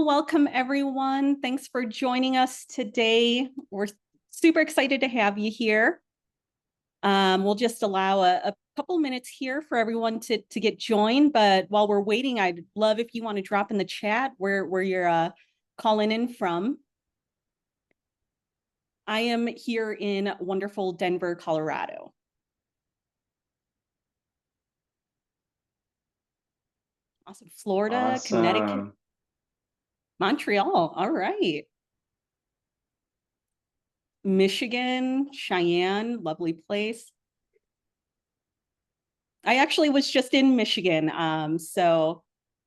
welcome everyone. Thanks for joining us today. We're super excited to have you here. We'll just allow a couple minutes here for everyone to get joined, but while we're waiting, I'd love if you want to drop in the chat where you're calling in from. I am here in wonderful Denver, Colorado. Awesome. Florida, Connecticut, Montreal. All right. Michigan, Cheyenne, lovely place. I actually was just in Michigan, so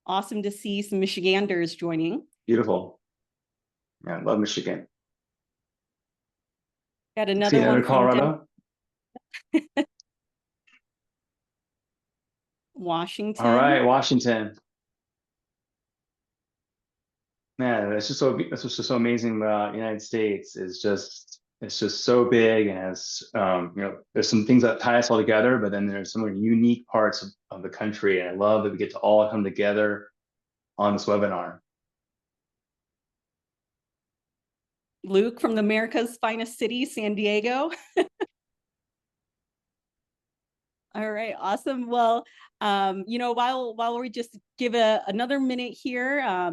awesome to see some Michiganders joining. Beautiful. Yeah, I love Michigan. Got another one from Colorado. Washington. All right, Washington. Man, that's just so amazing about the United States. It's just so big, and has there's some things that tie us all together, but then there's some unique parts of the country, and I love that we get to all come together on this webinar. Luke from the America's finest city, San Diego. All right, awesome. Well, while we just give another minute here,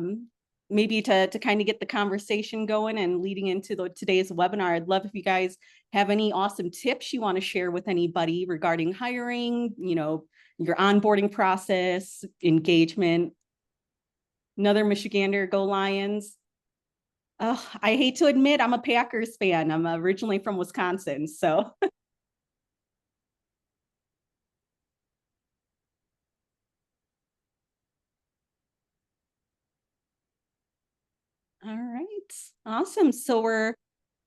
maybe to kind of get the conversation going and leading into today's webinar, I'd love if you guys have any awesome tips you want to share with anybody regarding hiring, your onboarding process, engagement. Another Michigander, go Lions. Oh, I hate to admit I'm a Packers fan. I'm originally from Wisconsin, so. All right, awesome. So we're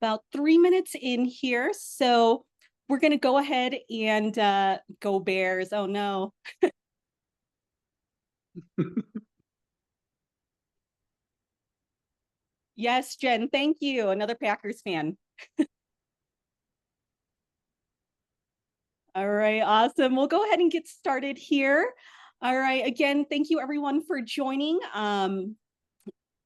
about 3 minutes in here. So we're going to go ahead and go Bears. Oh, no. Yes, Jen, thank you. Another Packers fan. All right, awesome. We'll go ahead and get started here. All right, again, thank you everyone for joining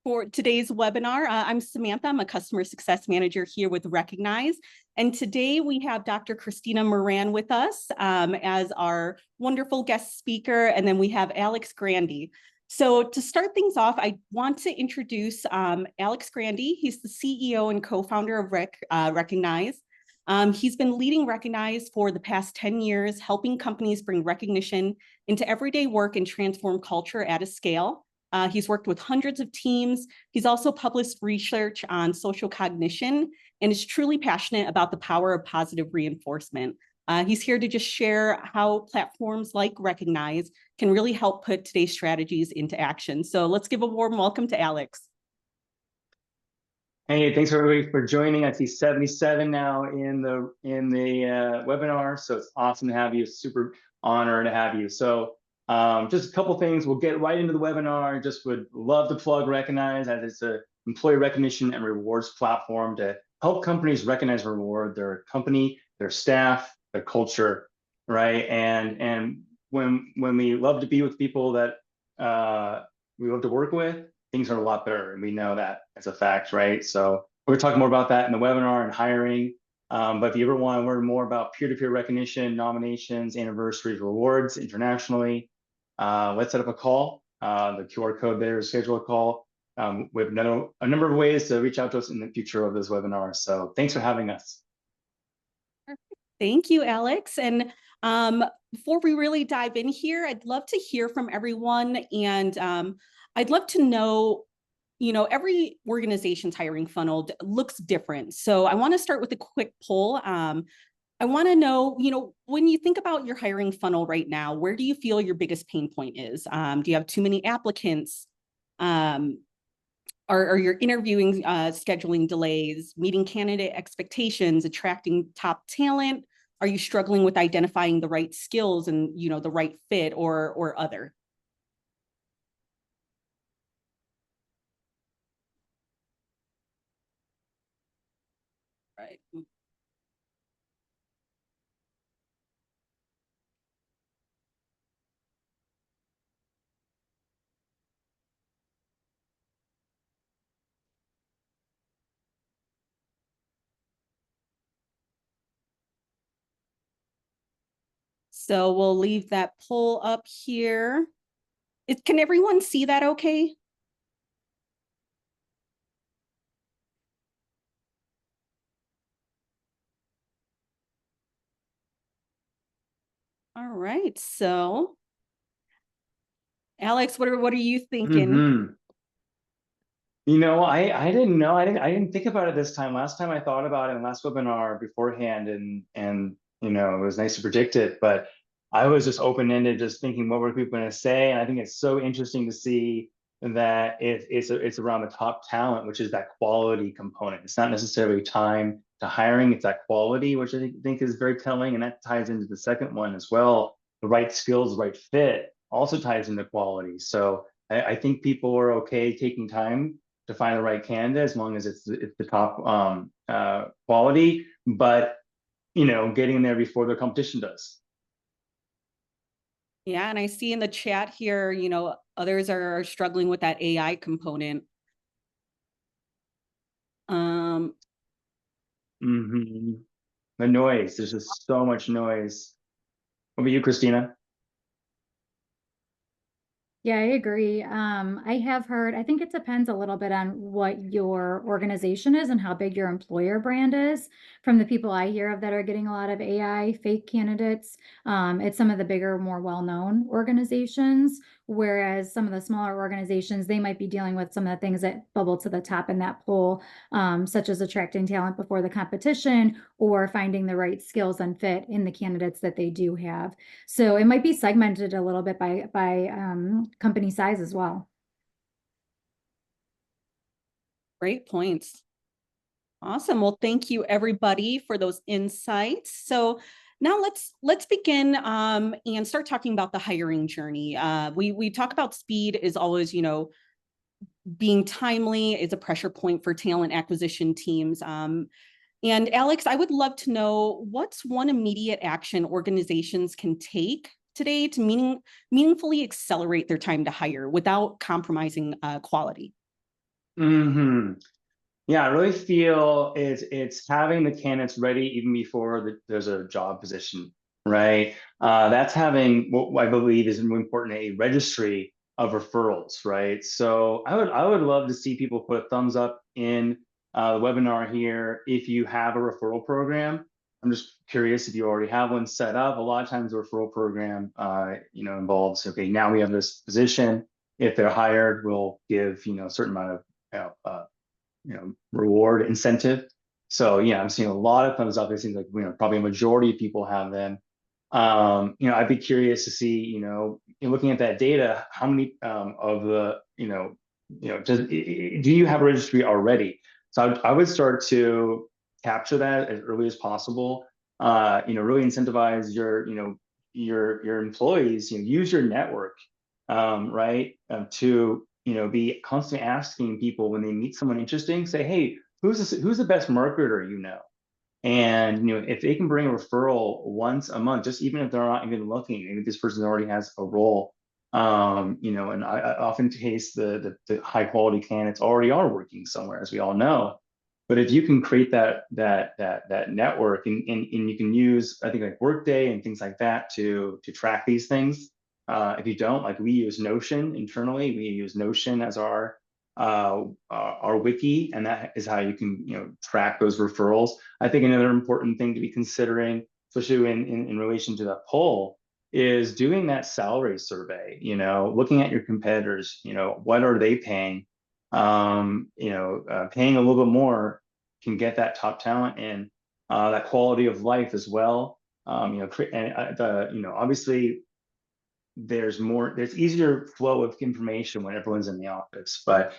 for today's webinar. I'm Samantha. I'm a customer success manager here with Recognize. And today we have Dr. Christina Moran with us as our wonderful guest speaker. And then we have Alex Grande. So to start things off, I want to introduce Alex Grande. He's the CEO and co-founder of Recognize. He's been leading Recognize for the past 10 years, helping companies bring recognition into everyday work and transform culture at a scale. He's worked with hundreds of teams. He's also published research on social cognition and is truly passionate about the power of positive reinforcement. He's here to just share how platforms like Recognize can really help put today's strategies into action. So let's give a warm welcome to Alex. Hey, thanks everybody for joining. I see 77 now in the webinar, so it's awesome to have you. Super honor to have you. So just a couple things. We'll get right into the webinar. Just would love to plug Recognize, as it's an employee recognition and rewards platform to help companies recognize and reward their company, their staff, their culture, right? And when we love to be with people that we love to work with, things are a lot better, and we know that as a fact, right? So we're gonna talk more about that in the webinar and hiring. But if you ever want to learn more about peer-to-peer recognition, nominations, anniversaries, rewards internationally, let's set up a call. The QR code there is schedule a call. We have a number of ways to reach out to us in the future of this webinar. So thanks for having us. Thank you, Alex. And before we really dive in here, I'd love to hear from everyone. And I'd love to know, every organization's hiring funnel looks different. So I want to start with a quick poll. I want to know, when you think about your hiring funnel right now, where do you feel your biggest pain point is? Do you have too many applicants? Are your interviewing scheduling delays, meeting candidate expectations, attracting top talent? Are you struggling with identifying the right skills and, the right fit or other? Right. So we'll leave that poll up here. Can everyone see that okay? All right, so Alex, what are you thinking? Mm-hmm. You know, I didn't know. I didn't think about it this time. Last time I thought about it in last webinar beforehand, and you know, it was nice to predict it, but I was just open-ended, just thinking what were people going to say. And I think it's so interesting to see that it's around the top talent, which is that quality component. It's not necessarily time to hiring, it's that quality, which I think is very telling. And that ties into the second one as well. The right skills, right fit also ties into quality. So I think people are okay taking time to find the right candidate as long as it's the top quality, but you know, getting there before the competition does. Yeah, and I see in the chat here, you know, others are struggling with that AI component. Mm-hmm. The noise, there's just so much noise. What about you, Christina? Yeah, I agree. I have heard, I think it depends a little bit on what your organization is and how big your employer brand is. From the people I hear of that are getting a lot of AI fake candidates, it's some of the bigger, more well-known organizations, whereas some of the smaller organizations, they might be dealing with some of the things that bubble to the top in that poll, such as attracting talent before the competition or finding the right skills and fit in the candidates that they do have. So it might be segmented a little bit by company size as well. Great points. Awesome. Well, thank you everybody for those insights. So now let's begin and start talking about the hiring journey. We talk about speed is always, you know, being timely is a pressure point for talent acquisition teams. And Alex, I would love to know what's one immediate action organizations can take today to meaningfully accelerate their time to hire without compromising quality. Mm-hmm. Yeah, I really feel it's having the candidates ready even before there's a job position, right? That's having what I believe is important, a registry of referrals, right? So I would love to see people put a thumbs up in the webinar here if you have a referral program. I'm just curious if you already have one set up. A lot of times the referral program, you know, involves, okay, now we have this position. If they're hired, we'll give, you know, a certain amount of reward incentive. So yeah, I'm seeing a lot of thumbs up. It seems like, you know, probably a majority of people have them. You know, I'd be curious to see, you know, looking at that data, how many of the, do you have a registry already? So I would start to capture that as early as possible. You know, really incentivize your, you know, your employees, you know, use your network, right, to, you know, be constantly asking people when they meet someone interesting, say, hey, who's the best marketer you know? And you know, if they can bring a referral once a month, just even if they're not even looking, maybe this person already has a role. You know, and I often case the high quality candidates already are working somewhere, as we all know. But if you can create that network, and you can use, I think, like Workday and things like that to track these things. If you don't, like we use Notion internally, we use Notion as our wiki, and that is how you can, you know, track those referrals. I think another important thing to be considering, especially in relation to that poll, is doing that salary survey. You know, looking at your competitors. You know, what are they paying? You know, paying a little bit more can get that top talent and that quality of life as well. You know, you know, obviously there's easier flow of information when everyone's in the office, but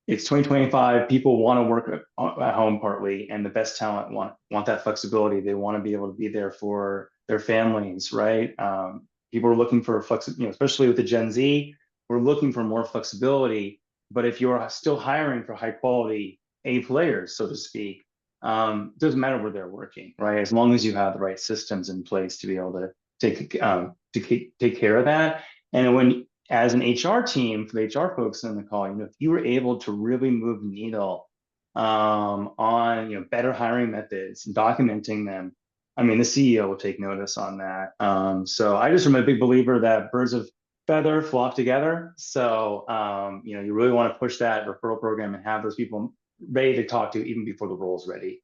it's 2025. People want to work at home partly, and the best talent want that flexibility. They want to be able to be there for their families, right? People are looking for you know, especially with the Gen Z, we're looking for more flexibility. But if you're still hiring for high quality A players, so to speak, doesn't matter where they're working, right? As long as you have the right systems in place to be able to take care of that. And when, as an HR team, for the HR folks on the call, you know, if you were able to really move the needle on, you know, better hiring methods, documenting them, I mean, the CEO will take notice on that. So I just am a big believer that birds of feather flock together. So, you know, you really want to push that referral program and have those people ready to talk to even before the role is ready.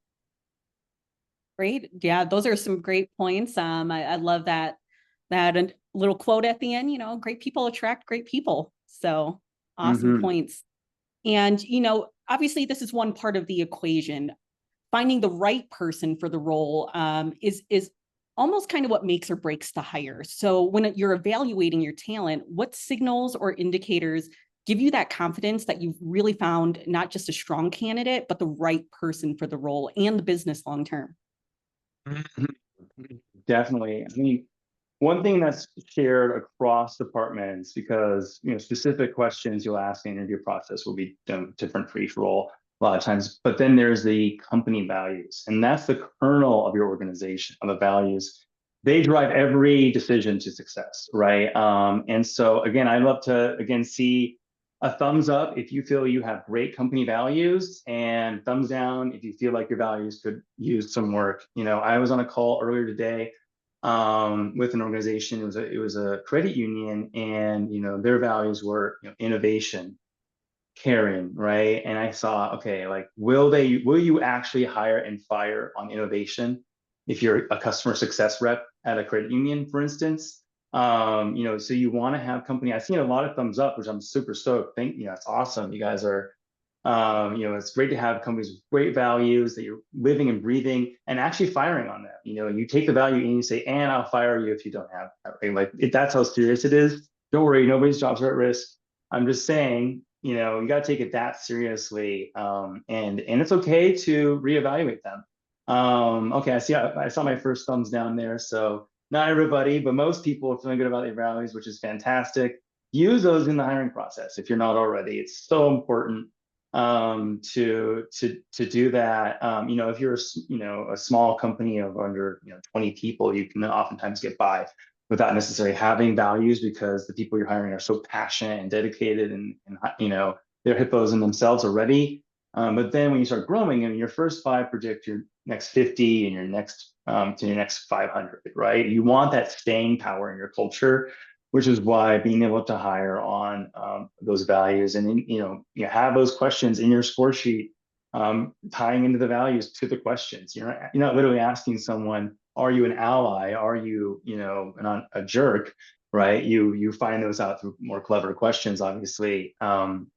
Great. Yeah, those are some great points. I love that little quote at the end, you know, great people attract great people. So awesome points. And, you know, obviously this is one part of the equation. Finding the right person for the role is almost kind of what makes or breaks the hire. So when you're evaluating your talent, what signals or indicators give you that confidence that you've really found not just a strong candidate, but the right person for the role and the business long term? Definitely. I mean, one thing that's shared across departments, because you know specific questions you'll ask in the interview process will be different for each role a lot of times. But then there's the company values, and that's the kernel of your organization, of the values. They drive every decision to success, right? And so again, I love to see a thumbs up if you feel you have great company values, and thumbs down if you feel like your values could use some work. You know, I was on a call earlier today with an organization. It was a credit union, and you know their values were, you know, innovation, caring, right? And I saw, okay, like will you actually hire and fire on innovation if you're a customer success rep at a credit union, for instance? You know, so you want to have company. I've seen a lot of thumbs up, which I'm super stoked. You know, it's awesome. You guys are, you know, it's great to have companies with great values that you're living and breathing and actually firing on them. You know, you take the value and you say, and I'll fire you if you don't have that. Right? Like that's how serious it is. Don't worry, nobody's jobs are at risk. I'm just saying, you know, you got to take it that seriously, and it's okay to reevaluate them. Okay, I saw my first thumbs down there. So not everybody, but most people are feeling good about their values, which is fantastic. Use those in the hiring process if you're not already. It's so important to do that. You know, if you're a small company of under 20 people, you can oftentimes get by without necessarily having values, because the people you're hiring are so passionate and dedicated, and you know they're hippos in themselves already. But then when you start growing, and your first 5 predict your next 50, and your next to your next 500, right? You want that staying power in your culture, which is why being able to hire on those values, and you have those questions in your score sheet, tying into the values to the questions. You're not literally asking someone, are you an ally? Are you, not a jerk, right? You find those out through more clever questions, obviously. And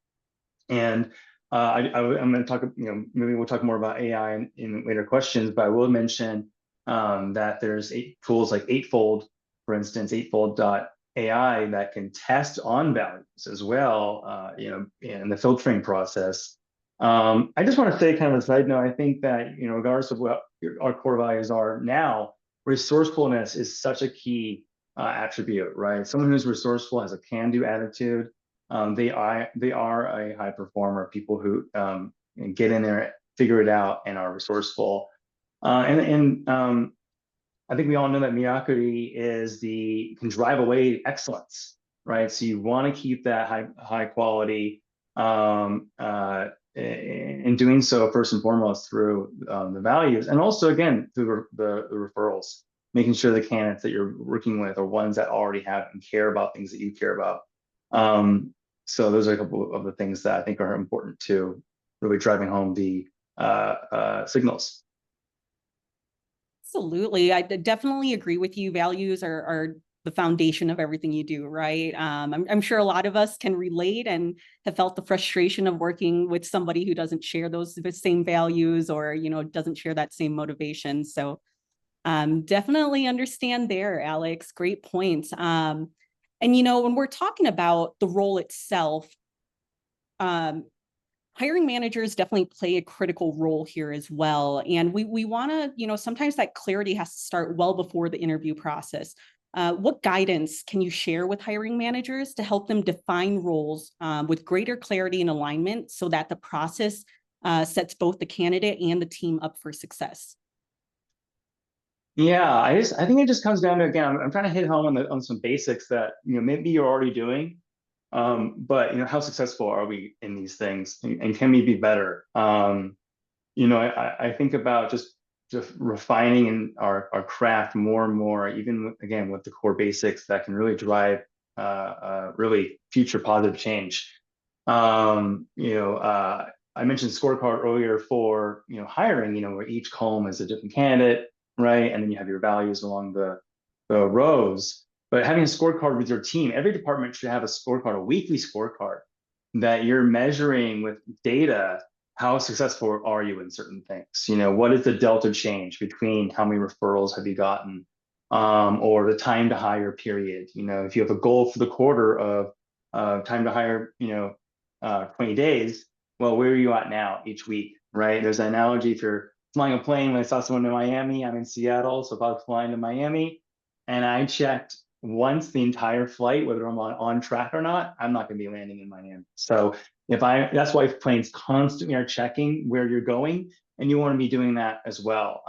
I'm going to talk, maybe we'll talk more about AI in later questions, but I will mention that there's tools like Eightfold, for instance, Eightfold.ai, that can test on values as well, in the filtering process. I just want to say, kind of a side note, I think that, regardless of what our core values are now, resourcefulness is such a key attribute, right? Someone who's resourceful has a can-do attitude. They are a high performer, people who get in there, figure it out, and are resourceful. And I think we all know that mediocrity can drive away excellence, right? So you want to keep that high quality, in doing so first and foremost through the values, and also again through the referrals, making sure the candidates that you're working with are ones that already have and care about things that you care about. So those are a couple of the things that I think are important to really driving home the signals. Absolutely. I definitely agree with you. Values are the foundation of everything you do, right? I'm sure a lot of us can relate and have felt the frustration of working with somebody who doesn't share those same values, or, doesn't share that same motivation. So definitely understand there, Alex. Great points. And, when we're talking about the role itself, hiring managers definitely play a critical role here as well. And we want to, sometimes that clarity has to start well before the interview process. What guidance can you share with hiring managers to help them define roles with greater clarity and alignment, so that the process sets both the candidate and the team up for success? Yeah, I think it just comes down to, again, I'm trying to hit home on some basics that maybe you're already doing, but how successful are we in these things, and can we be better? I think about just just refining our craft more and more, even again with the core basics that can really drive really future positive change. I mentioned scorecard earlier for hiring, where each column is a different candidate, right? And then you have your values along the rows. But having a scorecard with your team, every department should have a scorecard, a weekly scorecard that you're measuring with data. How successful are you in certain things? What is the delta change between how many referrals have you gotten, or the time to hire period? If you have a goal for the quarter of time to hire, 20 days, well, where are you at now each week, right? There's an analogy. If you're flying a plane, when I saw someone in Miami, I'm in Seattle, so if I was flying to Miami and I checked once the entire flight, whether I'm on track or not, I'm not going to be landing in Miami. So that's why planes constantly are checking where you're going, and you want to be doing that as well.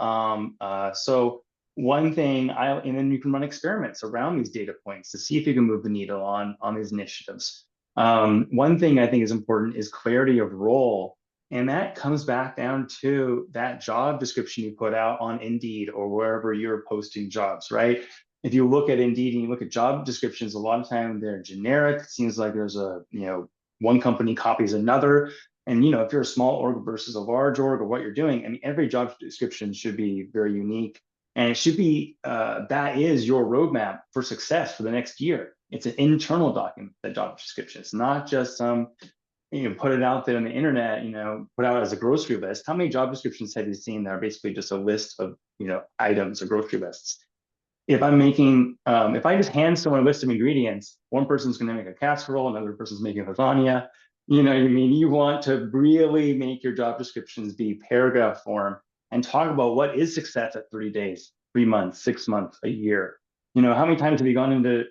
So one thing, and then you can run experiments around these data points to see if you can move the needle on these initiatives. One thing I think is important is clarity of role. And that comes back down to that job description you put out on Indeed or wherever you're posting jobs, right? If you look at Indeed and you look at job descriptions, a lot of time they're generic. It seems like there's one company copies another. And, if you're a small org versus a large org or what you're doing, I mean, every job description should be very unique. And it should be, that is your roadmap for success for the next year. It's an internal document, the job description. It's not just some, put it out there on the internet, put out as a grocery list. How many job descriptions have you seen that are basically just a list of, items or grocery lists? If if I just hand someone a list of ingredients, one person's going to make a casserole, another person's making lasagna. You want to really make your job descriptions be paragraph form and talk about what is success at 30 days, 3 months, 6 months, a year. How many times have you gone into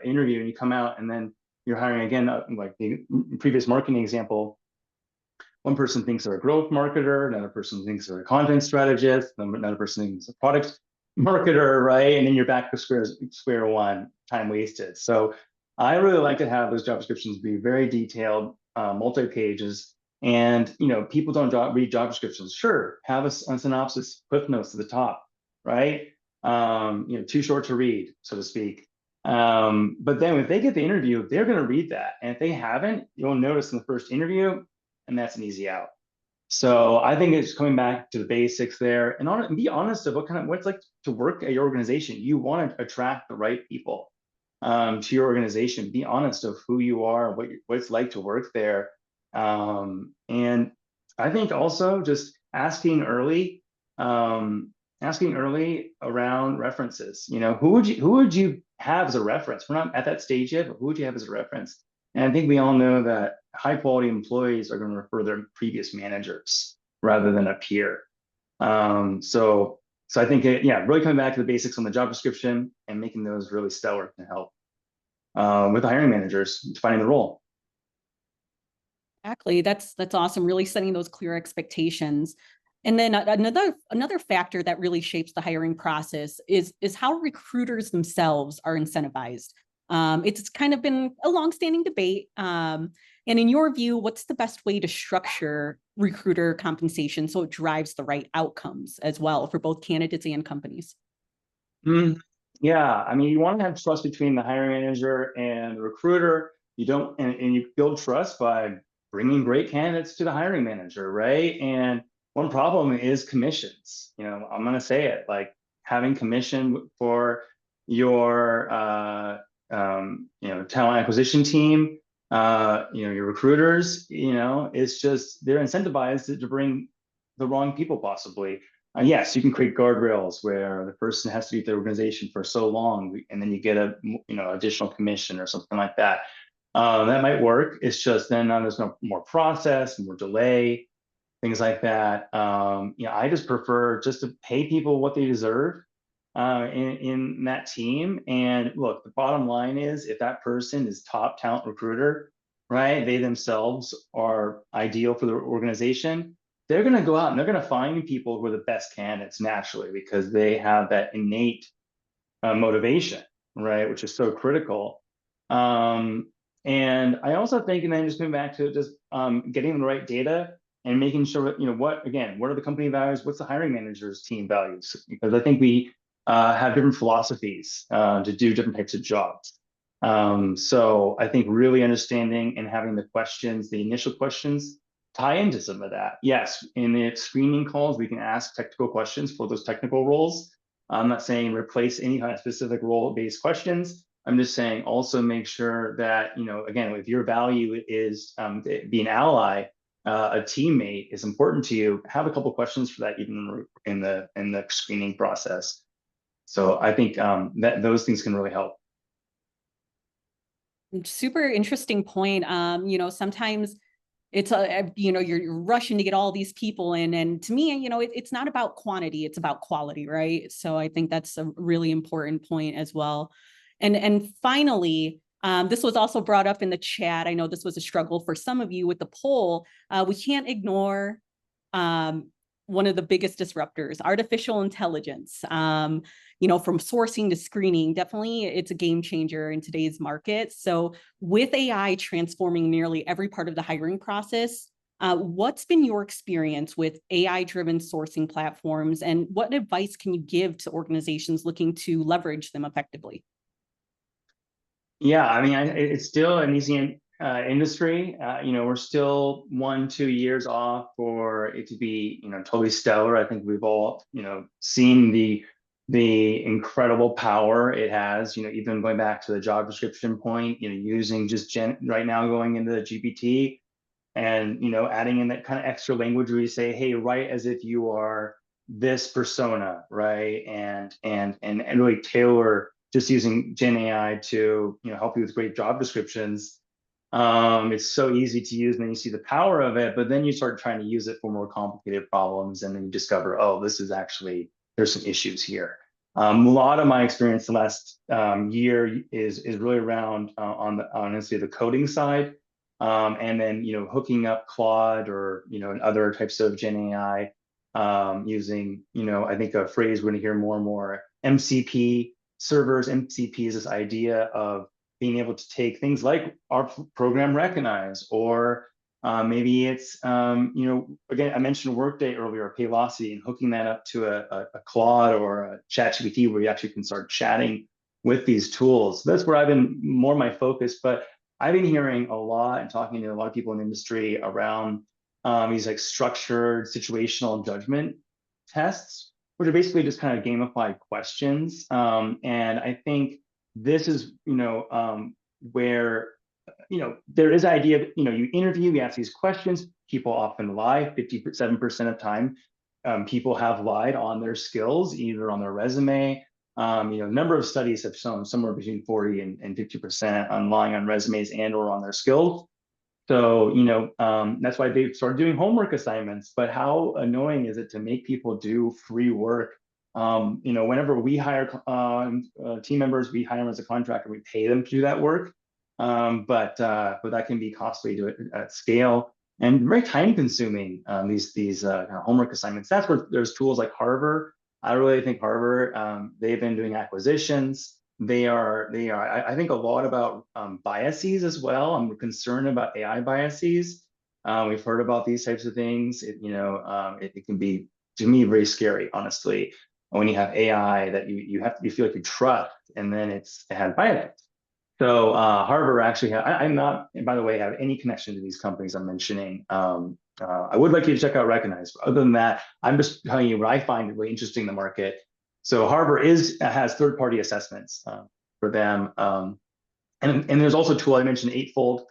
interview and you come out and then you're hiring again, like the previous marketing example, one person thinks they're a growth marketer, another person thinks they're a content strategist, another person thinks a product marketer, right? And then you're back to square one, time wasted. So I really like to have those job descriptions be very detailed, multi-pages. And people don't read job descriptions. Sure, have a synopsis, cliff notes to the top, right? Too short to read, so to speak. But then if they get the interview, they're going to read that. And if they haven't, you'll notice in the first interview, and that's an easy out. So I think it's coming back to the basics there, and be honest of what it's like to work at your organization. You want to attract the right people to your organization. Be honest of who you are, what it's like to work there. And I think also just asking early around references. Who would you have as a reference? We're not at that stage yet, but who would you have as a reference? And I think we all know that high quality employees are going to refer their previous managers rather than a peer. So I think, really coming back to the basics on the job description and making those really stellar can help with the hiring managers defining the role. Exactly. That's awesome. Really setting those clear expectations. And then another factor that really shapes the hiring process is how recruiters themselves are incentivized. It's kind of been a longstanding debate. And in your view, what's the best way to structure recruiter compensation so it drives the right outcomes as well for both candidates and companies? Yeah, I mean, you want to have trust between the hiring manager and the recruiter. You don't, and you build trust by bringing great candidates to the hiring manager, right? And one problem is commissions. I'm going to say it, like having commission for your talent acquisition team, your recruiters, it's just they're incentivized to bring the wrong people possibly. Yes, you can create guardrails where the person has to be at the organization for so long, and then you get a additional commission or something like that. That might work. It's just then there's no more process, more delay, things like that. I just prefer just to pay people what they deserve in that team. And look, the bottom line is if that person is top talent recruiter, right, they themselves are ideal for their organization, they're going to go out and they're going to find people who are the best candidates naturally because they have that innate motivation, right, which is so critical. And I also think, and then just going back to just getting the right data, and making sure that, what are the company values? What's the hiring manager's team values? Because I think we have different philosophies to do different types of jobs. So I think really understanding and having the questions, the initial questions, tie into some of that. Yes, in the screening calls, we can ask technical questions for those technical roles. I'm not saying replace any kind of specific role-based questions. I'm just saying also make sure that, again, if your value is be an ally, a teammate is important to you, have a couple questions for that even in the screening process. So I think that those things can really help. Super interesting point. Sometimes it's you're rushing to get all these people in, and to me, it's not about quantity, it's about quality, right? So I think that's a really important point as well. And finally, this was also brought up in the chat. I know this was a struggle for some of you with the poll. We can't ignore one of the biggest disruptors, artificial intelligence. From sourcing to screening, definitely it's a game changer in today's market. So with AI transforming nearly every part of the hiring process, what's been your experience with AI-driven sourcing platforms, and what advice can you give to organizations looking to leverage them effectively? Yeah, I mean, it's still an easy industry. We're still 1-2 years off for it to be, totally stellar. I think we've all, seen the incredible power it has. Even going back to the job description point, using just right now going into the GPT and adding in that kind of extra language where you say, hey, write as if you are this persona, right? And really tailor, just using Gen AI to help you with great job descriptions. It's so easy to use, and then you see the power of it, but then you start trying to use it for more complicated problems, and then you discover, oh, this is actually, there's some issues here. A lot of my experience the last year is really around honestly the coding side, and then hooking up Claude or and other types of Gen AI, using I think a phrase we're going to hear more and more, MCP servers. MCP is this idea of being able to take things like our program recognize, or maybe it's again, I mentioned Workday earlier, Paylocity, and hooking that up to a Claude or a ChatGPT where you actually can start chatting with these tools. So that's where I've been more my focus, but I've been hearing a lot and talking to a lot of people in the industry around these like structured situational judgment tests, which are basically just kind of gamified questions. And I think this is, where, there is idea of, you interview, you ask these questions, people often lie. 57% of time, people have lied on their skills, either on their resume. A number of studies have shown somewhere between 40 and 50% on lying on resumes and or on their skills. So, that's why they started doing homework assignments. But how annoying is it to make people do free work? Whenever we hire team members, we hire them as a contractor, we pay them to do that work. But that can be costly to at scale and very time consuming, these homework assignments. That's where there's tools like Harvard. I really think Harvard, they've been doing acquisitions. I think a lot about biases as well. I'm concerned about AI biases. We've heard about these types of things. It can be, to me, very scary, honestly, when you have AI that you feel like you trust, and then it has bias. So Harvard actually I'm not, by the way, have any connection to these companies I'm mentioning. I would like you to check out Recognize. But other than that, I'm just telling you what I find really interesting in the market. So Harvard has third-party assessments for them, and there's also a tool I mentioned, Eightfold,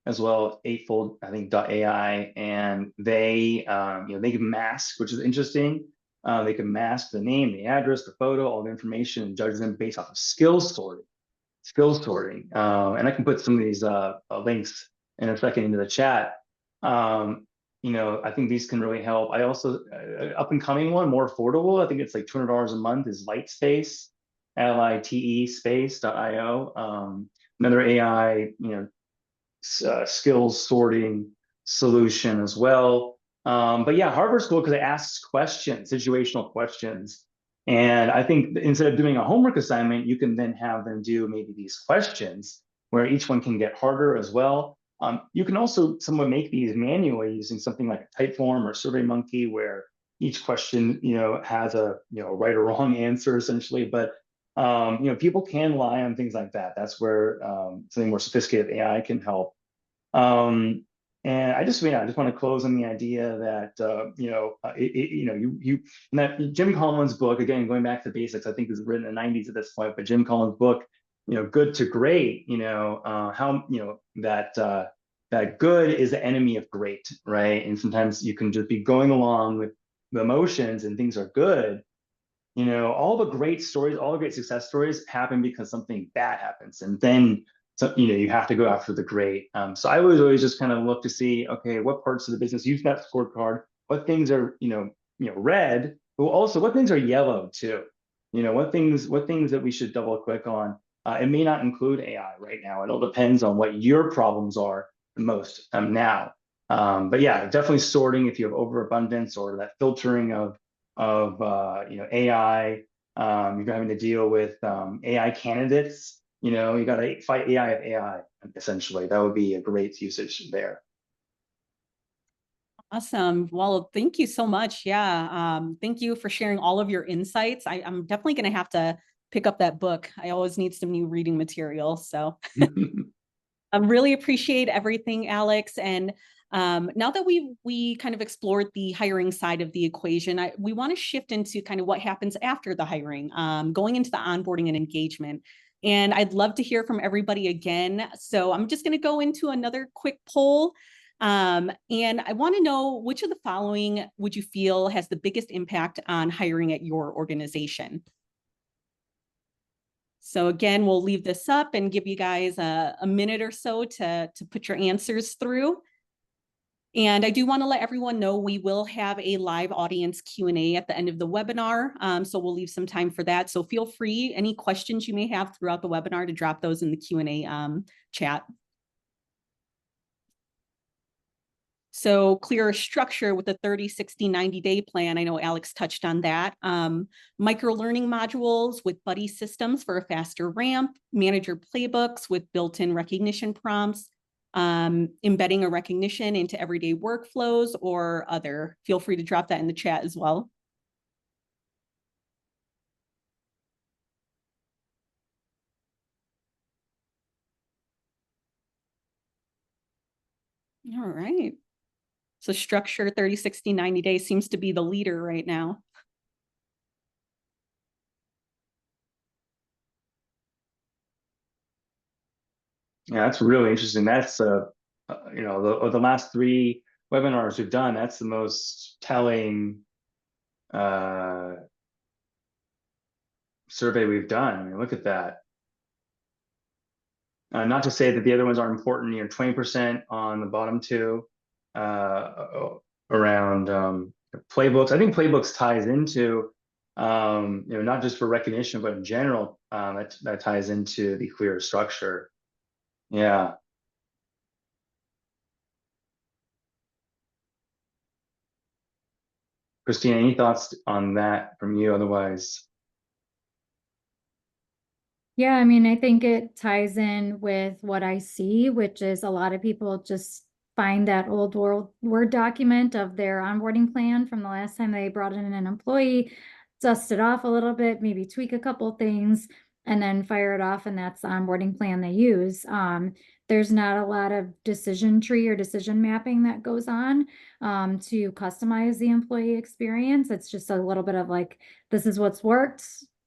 as well. Eightfold, I think .ai, and they they can mask, which is interesting. They can mask the name, the address, the photo, all the information, and judge them based off of skills sorting. And I can put some of these links in a second into the chat. I think these can really help. I also, up and coming one, more affordable, I think it's like $200 a month, is Lightspace, LITE space.io. Another AI, skills sorting solution as well. But yeah, Harvard's cool because it asks questions, situational questions. And I think instead of doing a homework assignment, you can then have them do maybe these questions where each one can get harder as well. You can also somewhat make these manually using something like Typeform or SurveyMonkey, where each question, has a, right or wrong answer essentially. But, people can rely on things like that. That's where something more sophisticated AI can help. And I just want to close on the idea that, in that Jim Collins' book, again, going back to basics, I think it was written in the 90s at this point, but Jim Collins' book, Good to Great, that good is the enemy of great, right? And sometimes you can just be going along with the emotions and things are good. All the great stories, all the great success stories happen because something bad happens. And then, so, you have to go after the great. So I always just kind of look to see, okay, what parts of the business use that scorecard, what things are, red, but also what things are yellow too. What things that we should double click on. It may not include AI right now. It all depends on what your problems are the most now. But yeah, definitely sorting if you have overabundance or that filtering of AI. You're having to deal with AI candidates. You got to fight AI of AI essentially. That would be a great usage there. Awesome. Well, thank you so much. Yeah. Thank you for sharing all of your insights. I'm definitely going to have to pick up that book. I always need some new reading material. So I really appreciate everything, Alex. And now that we kind of explored the hiring side of the equation, we want to shift into kind of what happens after the hiring, going into the onboarding and engagement. And I'd love to hear from everybody again. So I'm just going to go into another quick poll. And I want to know, which of the following would you feel has the biggest impact on hiring at your organization? So again, we'll leave this up and give you guys a minute or so to put your answers through. And I do want to let everyone know we will have a live audience Q&A at the end of the webinar. So we'll leave some time for that. So feel free, any questions you may have throughout the webinar, to drop those in the Q&A chat. So clearer structure with a 30, 60, 90-day plan. I know Alex touched on that. Micro-learning modules with buddy systems for a faster ramp, manager playbooks with built-in recognition prompts, embedding a recognition into everyday workflows or other. Feel free to drop that in the chat as well. All right. So structure 30, 60, 90 days seems to be the leader right now. Yeah, that's really interesting. That's the last 3 webinars we've done, that's the most telling survey we've done. I mean, look at that. Not to say that the other ones aren't important, 20% on the bottom 2 around playbooks. I think playbooks ties into, not just for recognition, but in general, that ties into the clear structure. Yeah. Christina, any thoughts on that from you? Otherwise. Yeah, I mean, I think it ties in with what I see, which is a lot of people just find that old Word document of their onboarding plan from the last time they brought in an employee, dust it off a little bit, maybe tweak a couple things, and then fire it off, and that's the onboarding plan they use. There's not a lot of decision tree or decision mapping that goes on to customize the employee experience. It's just a little bit of like, this is what's worked.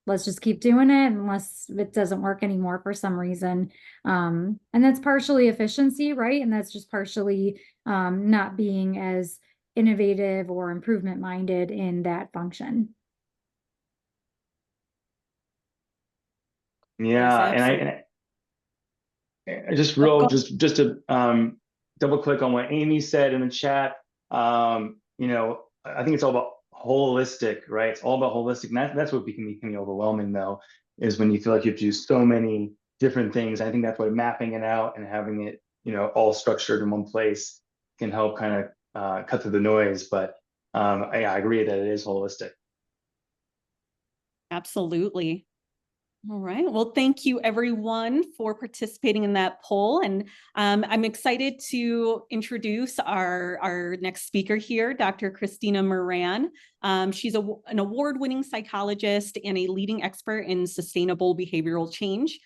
Let's just keep doing it unless it doesn't work anymore for some reason. And that's partially efficiency, right? And that's just partially not being as innovative or improvement minded in that function. Yeah, Yes, and I just to double click on what Amy said in the chat. I think it's all about holistic, right? It's all about holistic. And that's what can be overwhelming, though, is when you feel like you have to do so many different things. I think that's why mapping it out and having it, all structured in one place can help kind of cut through the noise. But I agree that it is holistic. absolutely. All right. Well, thank you everyone for participating in that poll. And I'm excited to introduce our next speaker here, Dr. Christina Moran. She's an award-winning psychologist and a leading expert in sustainable behavioral change.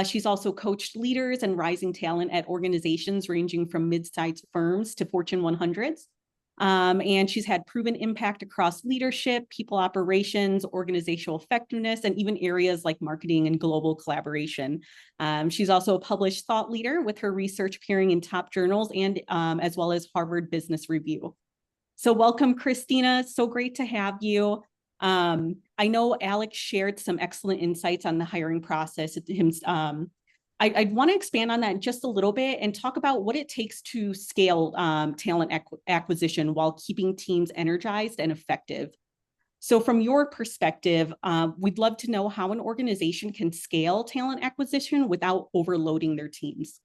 She's also coached leaders and rising talent at organizations ranging from mid-sized firms to Fortune 100s. And she's had proven impact across leadership, people operations, organizational effectiveness, and even areas like marketing and global collaboration. She's also a published thought leader with her research appearing in top journals and as well as Harvard Business Review. So welcome, Christina. So great to have you. I know Alex shared some excellent insights on the hiring process. I'd want to expand on that just a little bit and talk about what it takes to scale talent acquisition while keeping teams energized and effective. So from your perspective, we'd love to know how an organization can scale talent acquisition without overloading their teams.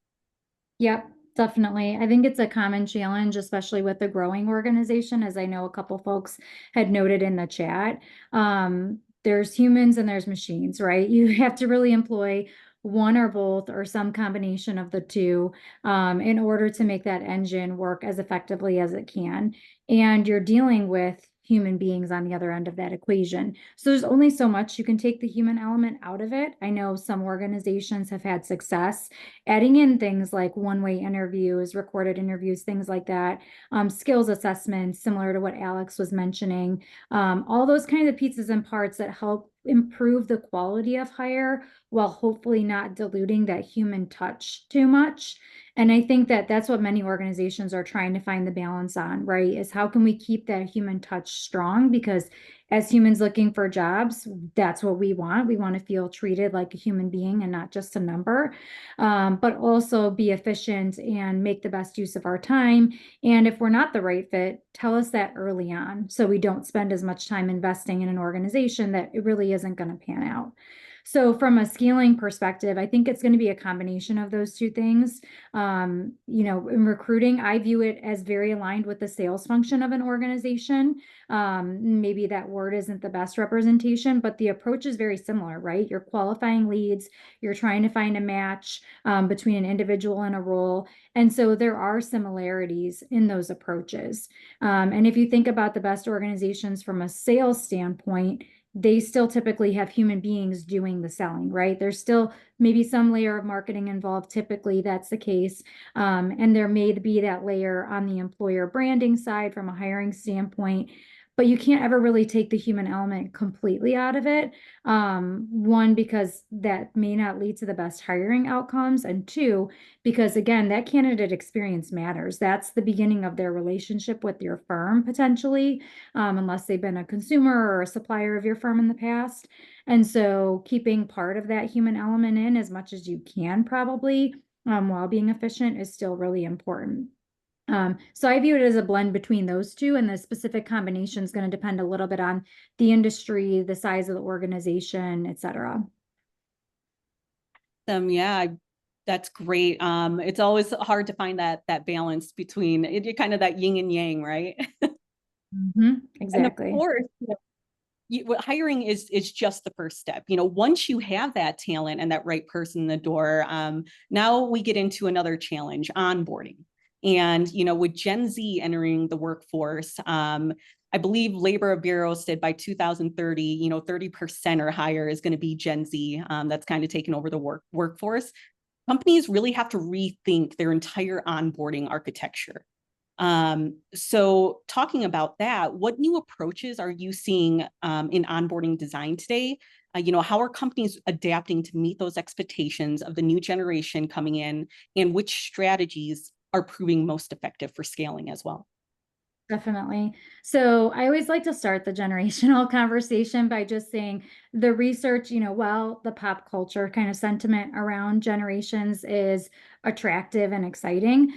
Yep, definitely. I think it's a common challenge, especially with a growing organization, as I know a couple folks had noted in the chat. There's humans and there's machines, right? You have to really employ one or both or some combination of the two in order to make that engine work as effectively as it can. And you're dealing with human beings on the other end of that equation. So there's only so much you can take the human element out of it. I know some organizations have had success adding in things like one-way interviews, recorded interviews, things like that, skills assessments, similar to what Alex was mentioning, all those kind of pieces and parts that help improve the quality of hire while hopefully not diluting that human touch too much. And I think that that's what many organizations are trying to find the balance on, right? Is how can we keep that human touch strong? Because as humans looking for jobs, that's what we want. We want to feel treated like a human being and not just a number, but also be efficient and make the best use of our time. And if we're not the right fit, tell us that early on so we don't spend as much time investing in an organization that it really isn't going to pan out. So from a scaling perspective, I think it's going to be a combination of those two things. In recruiting, I view it as very aligned with the sales function of an organization. Maybe that word isn't the best representation, but the approach is very similar, right? You're qualifying leads, you're trying to find a match between an individual and a role. And so there are similarities in those approaches. And if you think about the best organizations from a sales standpoint, they still typically have human beings doing the selling, right? There's still maybe some layer of marketing involved. Typically, that's the case. And there may be that layer on the employer branding side from a hiring standpoint, but you can't ever really take the human element completely out of it. One, because that may not lead to the best hiring outcomes. And two, because again, that candidate experience matters. That's the beginning of their relationship with your firm, potentially, unless they've been a consumer or a supplier of your firm in the past. And so keeping part of that human element in as much as you can probably while being efficient is still really important. So I view it as a blend between those two, and the specific combination is going to depend a little bit on the industry, the size of the organization, et cetera. Yeah, that's great. It's always hard to find that balance between it, kind of that yin and yang, right? Exactly. And of course, hiring is just the first step. Once you have that talent and that right person in the door, now we get into another challenge, onboarding. And, with Gen Z entering the workforce, I believe Labor Bureau said by 2030, 30% or higher is going to be Gen Z. That's kind of taken over the workforce. Companies really have to rethink their entire onboarding architecture. So talking about that, what new approaches are you seeing in onboarding design today? How are companies adapting to meet those expectations of the new generation coming in, and which strategies are proving most effective for scaling as well? Definitely. So I always like to start the generational conversation by just saying the research, while the pop culture kind of sentiment around generations is attractive and exciting,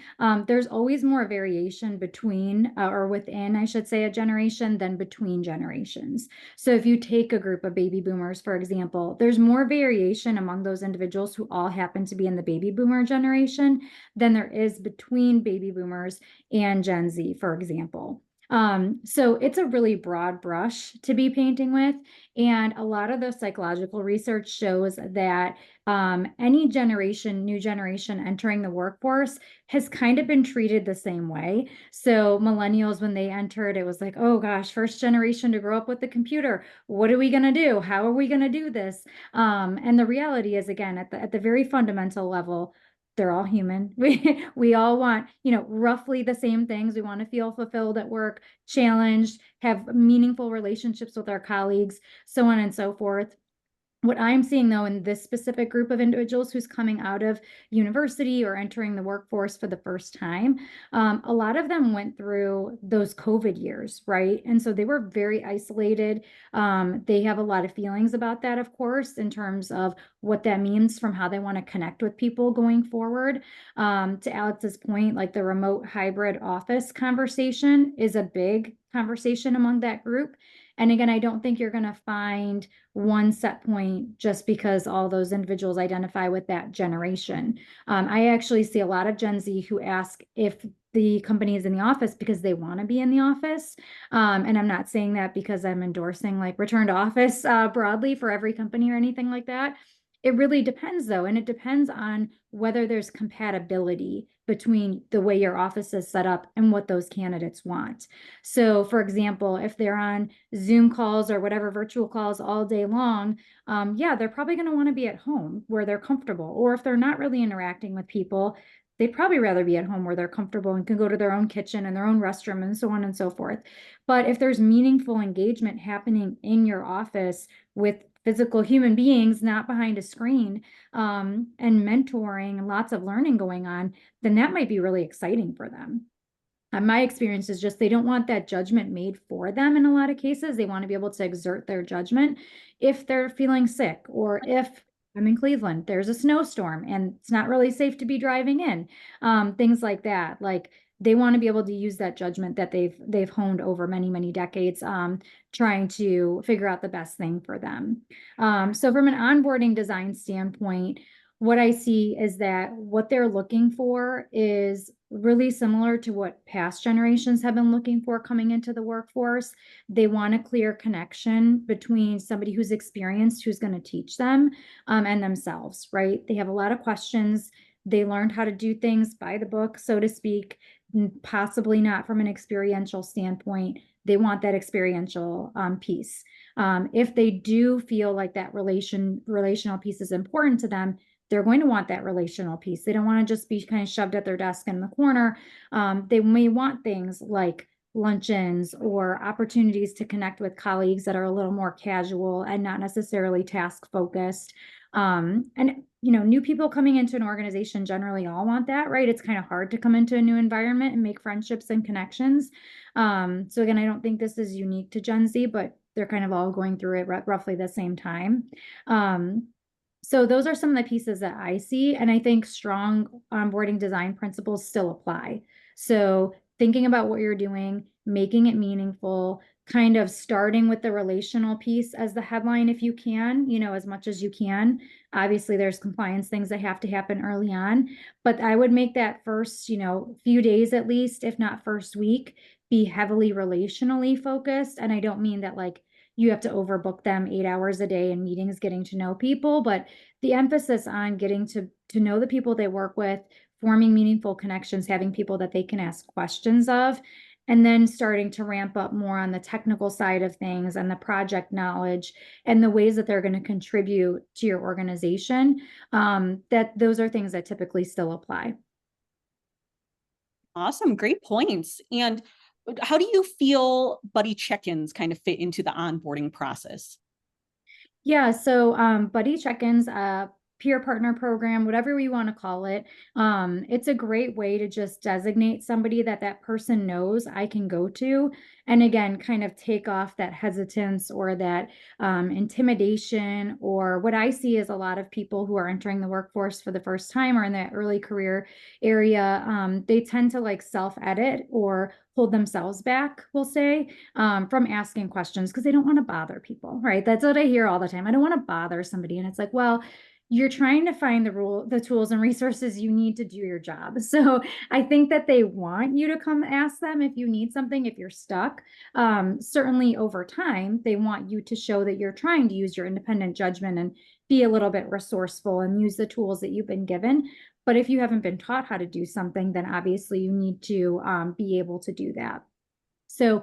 there's always more variation between or within, I should say, a generation than between generations. So if you take a group of baby boomers, for example, there's more variation among those individuals who all happen to be in the baby boomer generation than there is between baby boomers and Gen Z, for example. So it's a really broad brush to be painting with. And a lot of the psychological research shows that any new generation entering the workforce has kind of been treated the same way. So millennials, when they entered, it was like, oh gosh, first generation to grow up with the computer. What are we going to do? How are we going to do this? And the reality is, again, at the very fundamental level, they're all human. We all want, roughly the same things. We want to feel fulfilled at work, challenged, have meaningful relationships with our colleagues, so on and so forth. What I'm seeing, though, in this specific group of individuals who's coming out of university or entering the workforce for the first time, a lot of them went through those COVID years, right? And so they were very isolated. They have a lot of feelings about that, of course, in terms of what that means from how they want to connect with people going forward. To Alex's point, like the remote hybrid office conversation is a big conversation among that group. And again, I don't think you're going to find one set point just because all those individuals identify with that generation. I actually see a lot of Gen Z who ask if the company is in the office because they want to be in the office. And I'm not saying that because I'm endorsing like return to office broadly for every company or anything like that. It really depends, though, and it depends on whether there's compatibility between the way your office is set up and what those candidates want. So, for example, if they're on Zoom calls or whatever virtual calls all day long, yeah, they're probably going to want to be at home where they're comfortable. Or if they're not really interacting with people, they'd probably rather be at home where they're comfortable and can go to their own kitchen and their own restroom and so on and so forth. But if there's meaningful engagement happening in your office with physical human beings, not behind a screen, and mentoring and lots of learning going on, then that might be really exciting for them. My experience is just they don't want that judgment made for them in a lot of cases. They want to be able to exert their judgment if they're feeling sick, or if I'm in Cleveland, there's a snowstorm and it's not really safe to be driving in, things like that. Like they want to be able to use that judgment that they've honed over many, many decades, trying to figure out the best thing for them. So from an onboarding design standpoint, what I see is that what they're looking for is really similar to what past generations have been looking for coming into the workforce. They want a clear connection between somebody who's experienced, who's going to teach them, and themselves, right? They have a lot of questions. They learned how to do things by the book, so to speak, possibly not from an experiential standpoint. They want that experiential piece. If they do feel like that relational piece is important to them, they're going to want that relational piece. They don't want to just be kind of shoved at their desk in the corner. They may want things like luncheons or opportunities to connect with colleagues that are a little more casual and not necessarily task focused. And new people coming into an organization generally all want that, right? It's kind of hard to come into a new environment and make friendships and connections. So again, I don't think this is unique to Gen Z, but they're kind of all going through it roughly the same time. So those are some of the pieces that I see, and I think strong onboarding design principles still apply. So thinking about what you're doing, making it meaningful, kind of starting with the relational piece as the headline if you can, as much as you can. Obviously, there's compliance things that have to happen early on, but I would make that first, few days at least, if not first week, be heavily relationally focused. And I don't mean that like you have to overbook them 8 hours a day in meetings, getting to know people, but the emphasis on getting to know the people they work with, forming meaningful connections, having people that they can ask questions of, and then starting to ramp up more on the technical side of things and the project knowledge and the ways that they're going to contribute to your organization. That those are things that typically still apply. Awesome. Great points. And how do you feel buddy check-ins kind of fit into the onboarding process? Yeah, so buddy check-ins, peer partner program, whatever we want to call it. It's a great way to just designate somebody that person knows I can go to. And again, kind of take off that hesitance or that intimidation, or what I see is a lot of people who are entering the workforce for the first time or in that early career area, they tend to like self-edit or hold themselves back, we'll say, from asking questions because they don't want to bother people, right? That's what I hear all the time. I don't want to bother somebody. And it's like, well, you're trying to find the tools and resources you need to do your job. So I think that they want you to come ask them if you need something, if you're stuck. Certainly over time, they want you to show that you're trying to use your independent judgment and be a little bit resourceful and use the tools that you've been given. But if you haven't been taught how to do something, then obviously you need to be able to do that. So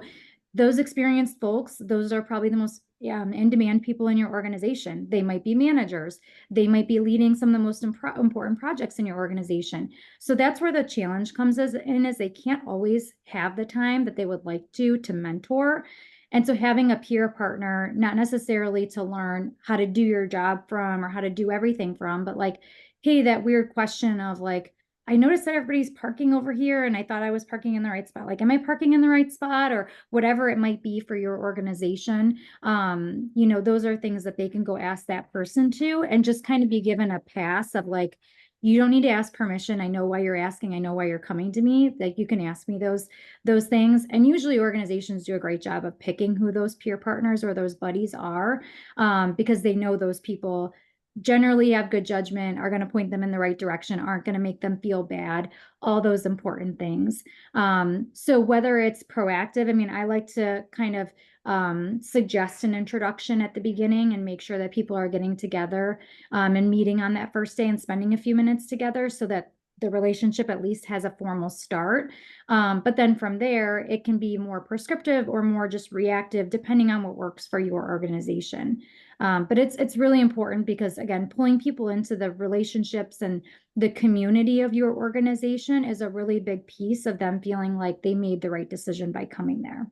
those experienced folks, those are probably the most in-demand people in your organization. They might be managers. They might be leading some of the most important projects in your organization. So that's where the challenge comes in, is they can't always have the time that they would like to mentor. And so having a peer partner, not necessarily to learn how to do your job from or how to do everything from, but like, hey, that weird question of like, I noticed that everybody's parking over here and I thought I was parking in the right spot. Like, am I parking in the right spot, or whatever it might be for your organization? You know, those are things that they can go ask that person to, and just kind of be given a pass of like, you don't need to ask permission. I know why you're asking. I know why you're coming to me. Like, you can ask me those things. And usually organizations do a great job of picking who those peer partners or those buddies are, because they know those people generally have good judgment, are going to point them in the right direction, aren't going to make them feel bad, all those important things. So whether it's proactive, I mean, I like to kind of suggest an introduction at the beginning and make sure that people are getting together and meeting on that first day and spending a few minutes together, so that the relationship at least has a formal start. But then from there, it can be more prescriptive or more just reactive, depending on what works for your organization. But it's really important because, again, pulling people into the relationships and the community of your organization is a really big piece of them feeling like they made the right decision by coming there.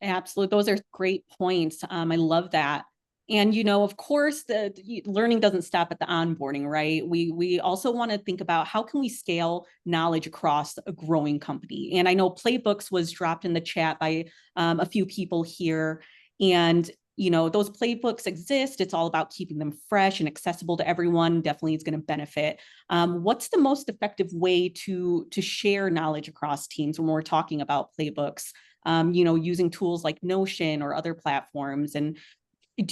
Absolutely. Those are great points. I love that. And, you know, of course, the learning doesn't stop at the onboarding, right? We also want to think about how can we scale knowledge across a growing company. And I know Playbooks was dropped in the chat by a few people here. And, you know, those playbooks exist. It's all about keeping them fresh and accessible to everyone. Definitely is going to benefit. What's the most effective way to share knowledge across teams when we're talking about playbooks? You know, using tools like Notion or other platforms? And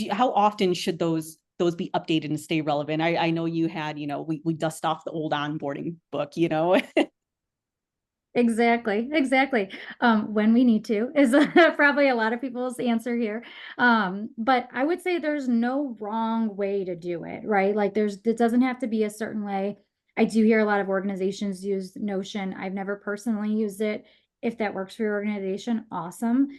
how often should those be updated and stay relevant? I know you had, you know, we dust off the old onboarding book, you know. Exactly. When we need to is probably a lot of people's answer here. But I would say there's no wrong way to do it, right? Like, it doesn't have to be a certain way. I do hear a lot of organizations use Notion. I've never personally used it. If that works for your organization, awesome.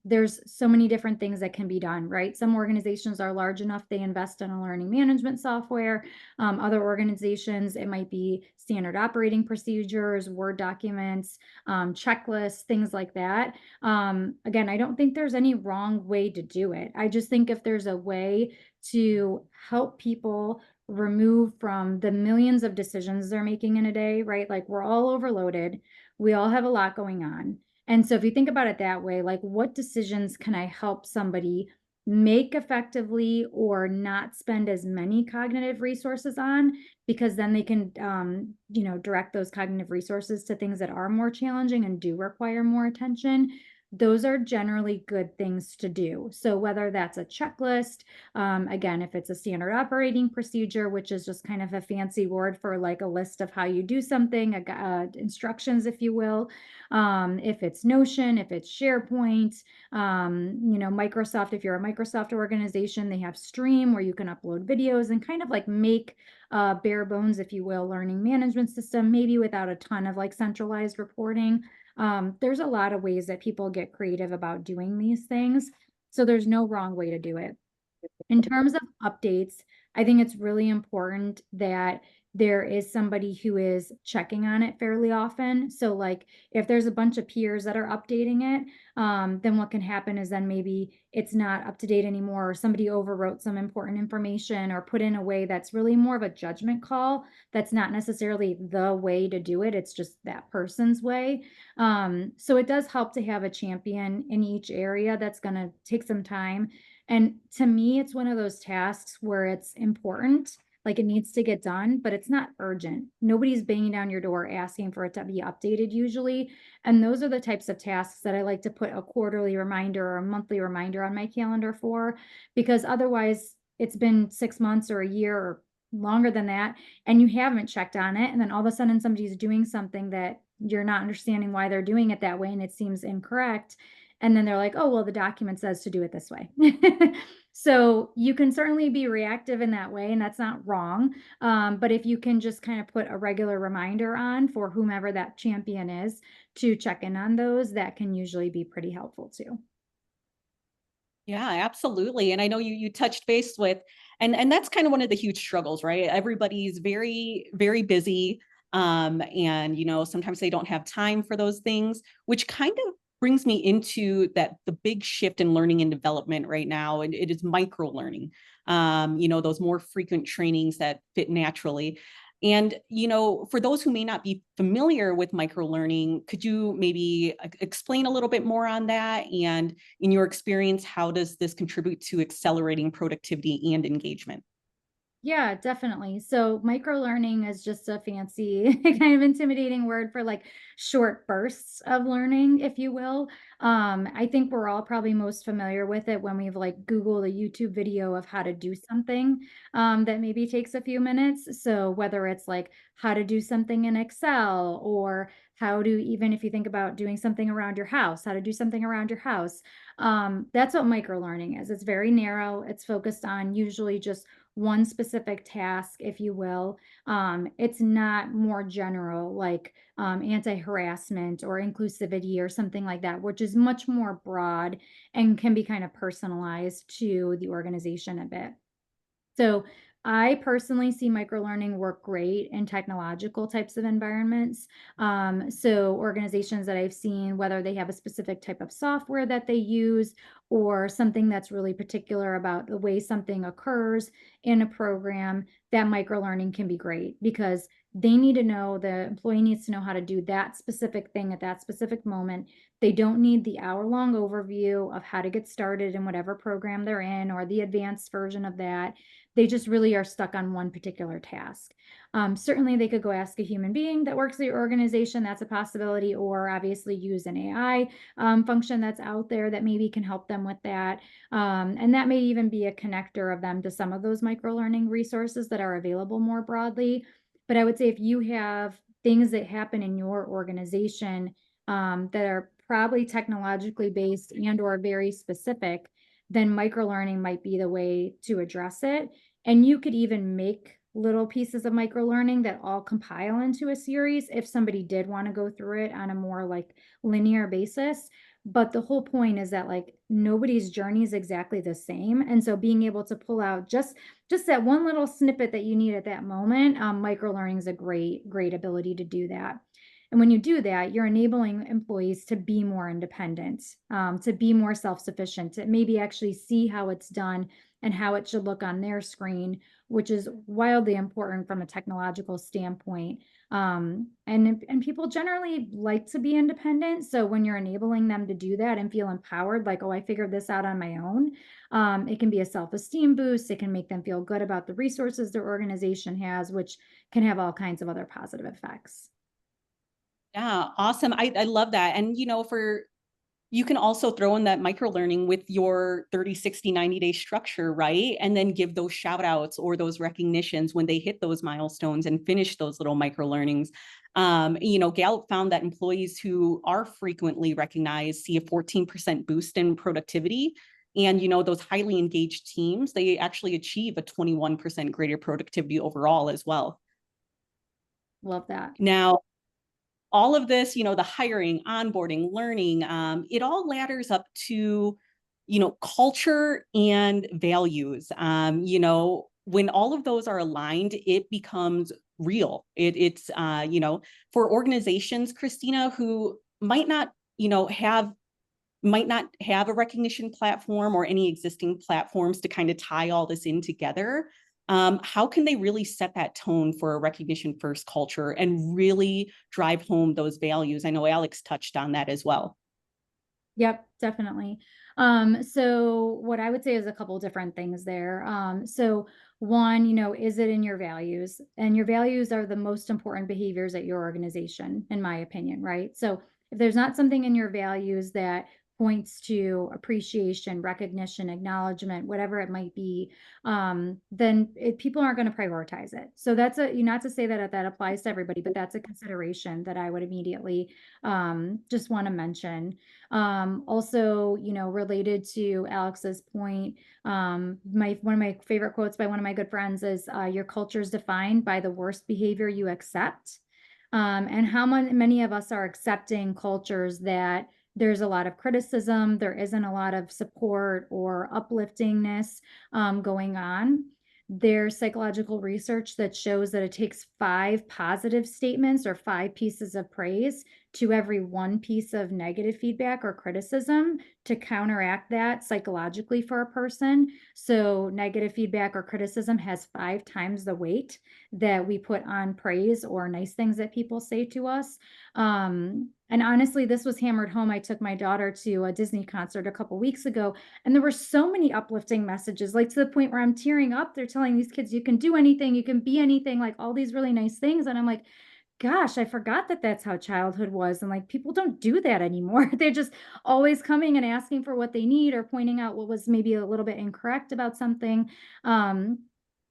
There's so many different things that can be done, right? Some organizations are large enough, they invest in a learning management software. Other organizations, it might be standard operating procedures, Word documents, checklists, things like that. Again, I don't think there's any wrong way to do it. I just think if there's a way to help people remove from the millions of decisions they're making in a day, right? Like, we're all overloaded. We all have a lot going on. And so if you think about it that way, like, what decisions can I help somebody make effectively or not spend as many cognitive resources on? Because then they can, you know, direct those cognitive resources to things that are more challenging and do require more attention. Those are generally good things to do. So whether that's a checklist, again, if it's a standard operating procedure, which is just kind of a fancy word for like a list of how you do something, instructions, if you will. If it's Notion, if it's SharePoint, you know, Microsoft, if you're a Microsoft organization, they have Stream where you can upload videos and kind of like make bare bones, if you will, learning management system, maybe without a ton of like centralized reporting. There's a lot of ways that people get creative about doing these things. So there's no wrong way to do it. In terms of updates, I think it's really important that there is somebody who is checking on it fairly often. So like, if there's a bunch of peers that are updating it, then what can happen is then maybe it's not up to date anymore, or somebody overwrote some important information or put in a way that's really more of a judgment call. That's not necessarily the way to do it. It's just that person's way. So it does help to have a champion in each area. That's going to take some time. And to me, it's one of those tasks where it's important, like it needs to get done, but it's not urgent. Nobody's banging down your door asking for it to be updated usually. And those are the types of tasks that I like to put a quarterly reminder or a monthly reminder on my calendar for, because otherwise it's been 6 months or a year or longer than that, and you haven't checked on it. And then all of a sudden somebody's doing something that you're not understanding why they're doing it that way, and it seems incorrect. And then they're like, oh, well, the document says to do it this way. So you can certainly be reactive in that way, and that's not wrong. But if you can just kind of put a regular reminder on for whomever that champion is to check in on those, that can usually be pretty helpful too. Yeah, absolutely. And I know you touched base with, and that's kind of one of the huge struggles, right? Everybody's very, very busy. And sometimes they don't have time for those things, which kind of brings me into the big shift in learning and development right now. And it is micro learning. Those more frequent trainings that fit naturally. And, for those who may not be familiar with microlearning, could you maybe explain a little bit more on that? And in your experience, how does this contribute to accelerating productivity and engagement? Yeah, definitely. So micro-learning is just a fancy kind of intimidating word for like short bursts of learning, if you will. I think we're all probably most familiar with it when we've like Googled a YouTube video of how to do something that maybe takes a few minutes. So whether it's like how to do something in Excel, or how to, even if you think about doing something around your house, how to do something around your house. That's what micro-learning is. It's very narrow. It's focused on usually just one specific task, if you will. It's not more general like anti-harassment or inclusivity or something like that, which is much more broad and can be kind of personalized to the organization a bit. So I personally see microlearning work great in technological types of environments. So organizations that I've seen, whether they have a specific type of software that they use or something that's really particular about the way something occurs in a program, that microlearning can be great because they need to know, the employee needs to know how to do that specific thing at that specific moment. They don't need the hour-long overview of how to get started in whatever program they're in or the advanced version of that. They just really are stuck on one particular task. Certainly they could go ask a human being that works at your organization, that's a possibility, or obviously use an AI function that's out there that maybe can help them with that. And that may even be a connector of them to some of those micro-learning resources that are available more broadly. But I would say if you have things that happen in your organization that are probably technologically based and or very specific, then microlearning might be the way to address it. And you could even make little pieces of microlearning that all compile into a series if somebody did want to go through it on a more like linear basis. But the whole point is that like nobody's journey is exactly the same. And so being able to pull out just that one little snippet that you need at that moment, microlearning is a great ability to do that. And when you do that, you're enabling employees to be more independent, to be more self-sufficient, to maybe actually see how it's done and how it should look on their screen, which is wildly important from a technological standpoint. And people generally like to be independent. So when you're enabling them to do that and feel empowered, like, oh, I figured this out on my own, it can be a self-esteem boost. It can make them feel good about the resources their organization has, which can have all kinds of other positive effects. Yeah, awesome. I love that. And, you can also throw in that micro learning with your 30, 60, 90-day structure, right? And then give those shout outs or those recognitions when they hit those milestones and finish those little micro learnings. Gallup found that employees who are frequently recognized see a 14% boost in productivity. And, those highly engaged teams, they actually achieve a 21% greater productivity overall as well. Love that. Now, all of this, the hiring, onboarding, learning, it all ladders up to, culture and values. When all of those are aligned, it becomes real. It's for organizations, Christina, who might not have a recognition platform or any existing platforms to kind of tie all this in together. How can they really set that tone for a recognition first culture and really drive home those values? I know Alex touched on that as well. Yep, definitely. So what I would say is a couple different things there. So one, is it in your values? And your values are the most important behaviors at your organization, in my opinion, right? So if there's not something in your values that points to appreciation, recognition, acknowledgement, whatever it might be, then people aren't going to prioritize it. So that's not to say that that applies to everybody, but that's a consideration that I would immediately just want to mention. Also, related to Alex's point, one of my favorite quotes by one of my good friends is, your culture is defined by the worst behavior you accept. And how many of us are accepting cultures that there's a lot of criticism, there isn't a lot of support or upliftingness going on. There's psychological research that shows that it takes 5 positive statements or 5 pieces of praise to every 1 piece of negative feedback or criticism to counteract that psychologically for a person. So negative feedback or criticism has 5 times the weight that we put on praise or nice things that people say to us. And honestly, this was hammered home. I took my daughter to a Disney concert a couple weeks ago, and there were so many uplifting messages, like to the point where I'm tearing up. They're telling these kids, you can do anything, you can be anything, like all these really nice things. And I'm like, gosh, I forgot that that's how childhood was. And like, people don't do that anymore. They're just always coming and asking for what they need or pointing out what was maybe a little bit incorrect about something.